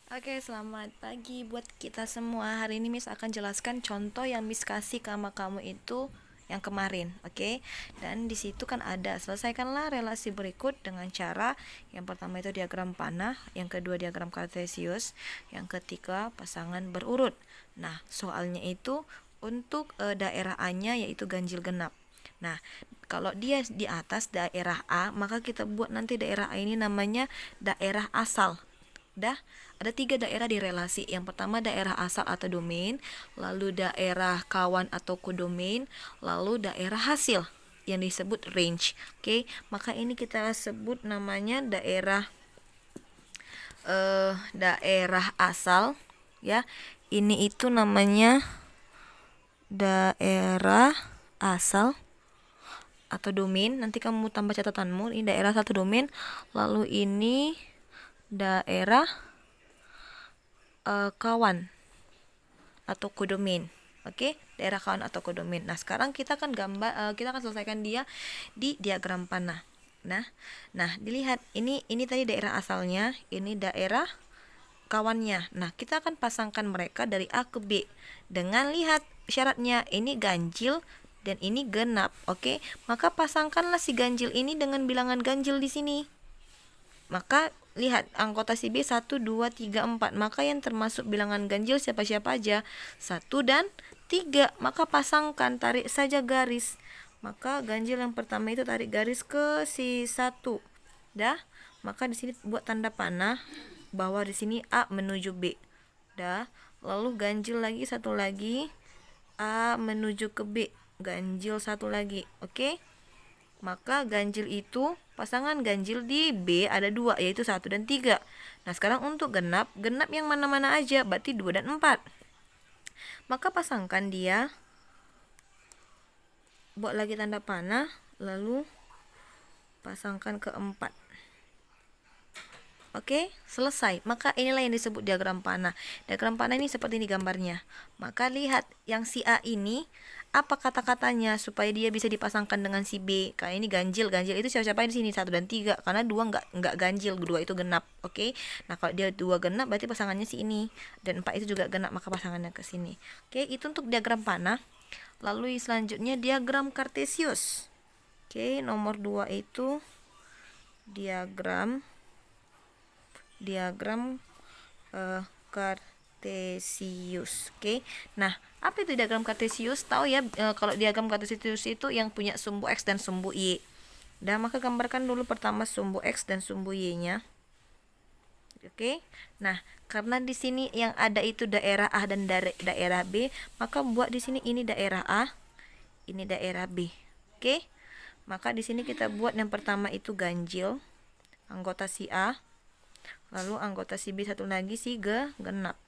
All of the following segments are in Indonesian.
Oke, selamat pagi buat kita semua. Hari ini Miss akan jelaskan contoh yang Miss kasih sama kamu itu yang kemarin, oke? Dan di situ kan ada selesaikanlah relasi berikut dengan cara yang pertama itu diagram panah, yang kedua diagram kartesius, yang ketiga pasangan berurut. Nah, soalnya itu untuk daerah A-nya yaitu ganjil genap. Nah, kalau dia di atas daerah A, maka kita buat nanti daerah A ini namanya daerah asal. Dah, ada 3 daerah di relasi. Yang pertama daerah asal atau domain, lalu daerah kawan atau kodomain, lalu daerah hasil yang disebut range. Oke, maka ini kita sebut namanya daerah asal ya. Ini itu namanya daerah asal atau domain. Nanti kamu tambah catatanmu. Ini daerah satu domain. Lalu ini daerah kawan atau kodomain. Oke, daerah kawan atau kodomain. Nah, sekarang kita akan kita akan selesaikan dia di diagram panah. Nah, dilihat ini tadi daerah asalnya, ini daerah kawannya. Nah, kita akan pasangkan mereka dari A ke B dengan lihat syaratnya ini ganjil dan ini genap. Oke, maka pasangkanlah si ganjil ini dengan bilangan ganjil di sini. Maka lihat anggota si B 1, 2, 3, 4. Maka yang termasuk bilangan ganjil siapa-siapa aja? 1 dan 3. Maka pasangkan, tarik saja garis. Maka ganjil yang pertama itu tarik garis ke si 1. Dah? Maka di sini buat tanda panah bahwa di sini A menuju B. Dah? Lalu ganjil lagi satu lagi A menuju ke B. Ganjil satu lagi. Oke? Maka ganjil itu pasangan ganjil di B ada 2 yaitu 1 dan 3. Nah, sekarang untuk genap yang mana-mana aja, berarti 2 dan 4. Maka pasangkan dia, buat lagi tanda panah, lalu pasangkan ke 4. Oke, selesai. Maka inilah yang disebut diagram panah. Diagram panah ini seperti ini gambarnya. Maka lihat yang si A ini apa kata-katanya supaya dia bisa dipasangkan dengan si B. Kayak ini ganjil. Ganjil itu siapa-siapa di sini 1 dan 3 karena 2 enggak ganjil, 2 itu genap. Oke. Nah, kalau dia 2 genap berarti pasangannya si ini dan 4 itu juga genap maka pasangannya ke sini. Oke, itu untuk diagram panah. Lalu selanjutnya diagram kartesius. Oke, nomor 2 itu diagram kartesius. Oke. Nah, apa itu diagram kartesius? Tahu ya, kalau diagram kartesius itu yang punya sumbu X dan sumbu Y. Dan maka gambarkan dulu pertama sumbu X dan sumbu Y-nya. Oke. Nah, karena di sini yang ada itu daerah A dan daerah B, maka buat di sini ini daerah A, ini daerah B. Oke. Maka di sini kita buat yang pertama itu ganjil, anggota si A. Lalu anggota si B satu lagi si genap.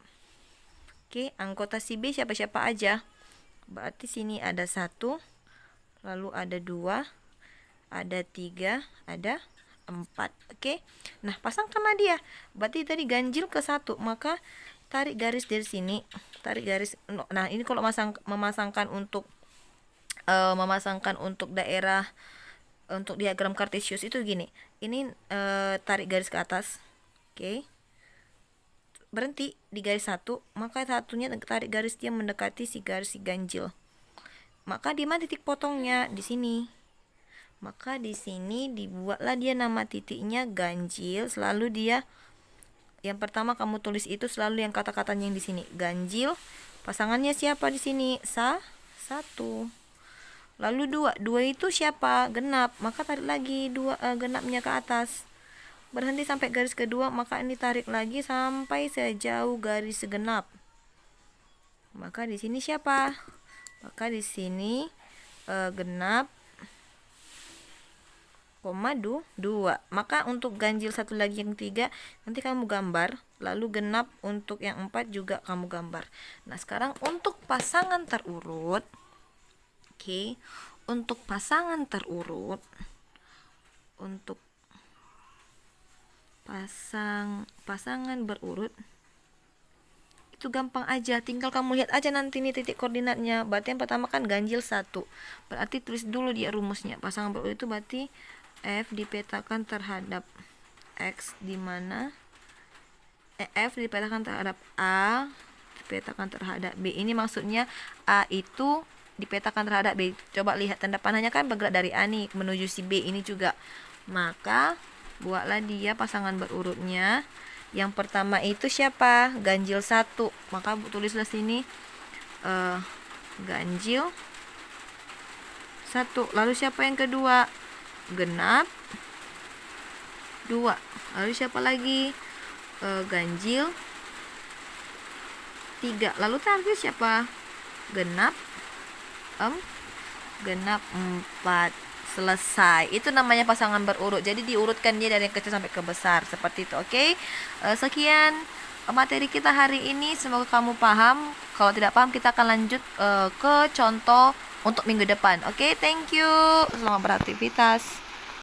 Oke, anggota si B siapa-siapa aja? Berarti sini ada 1, lalu ada 2, ada 3, ada 4. Oke. Nah, pasangkanlah dia. Berarti tadi ganjil ke 1, maka tarik garis dari sini, tarik garis. Nah, ini kalau memasangkan untuk daerah untuk diagram kartesius itu gini. Ini tarik garis ke atas. Oke. Berhenti di garis 1, maka satunya tarik garis dia mendekati si garis si ganjil. Maka di mana titik potongnya? Di sini. Maka di sini dibuatlah dia nama titiknya ganjil. Selalu dia yang pertama kamu tulis itu selalu yang kata-katanya yang di sini. Ganjil. Pasangannya siapa di sini? 1. Lalu 2. 2 itu siapa? Genap. Maka tarik lagi genapnya ke atas. Berhenti sampai garis kedua, maka ini tarik lagi sampai sejauh garis genap. Maka di sini siapa? Maka di sini genap, koma 2. Maka untuk ganjil satu lagi yang 3 nanti kamu gambar, lalu genap untuk yang 4 juga kamu gambar. Nah, sekarang untuk pasangan terurut. Oke. Untuk pasangan terurut, untuk pasangan berurut itu gampang aja, tinggal kamu lihat aja nanti nih titik koordinatnya. Berarti yang pertama kan ganjil 1, berarti tulis dulu dia rumusnya. Pasangan berurut itu berarti F dipetakan terhadap X, di mana F dipetakan terhadap A, dipetakan terhadap B. Ini maksudnya A itu dipetakan terhadap B. Coba lihat tanda panahnya kan bergerak dari A nih menuju si B ini juga. Maka buatlah dia pasangan berurutnya. Yang pertama itu siapa? Ganjil 1. Maka tulislah sini ganjil 1. Lalu siapa yang kedua? Genap 2. Lalu siapa lagi? Ganjil 3. Lalu terakhir siapa? Genap 4. Selesai. Itu namanya pasangan berurut. Jadi diurutkan dia dari yang kecil sampai ke besar seperti itu. Oke. Sekian materi kita hari ini. Semoga kamu paham. Kalau tidak paham kita akan lanjut ke contoh untuk minggu depan. Oke, thank you. Selamat beraktivitas.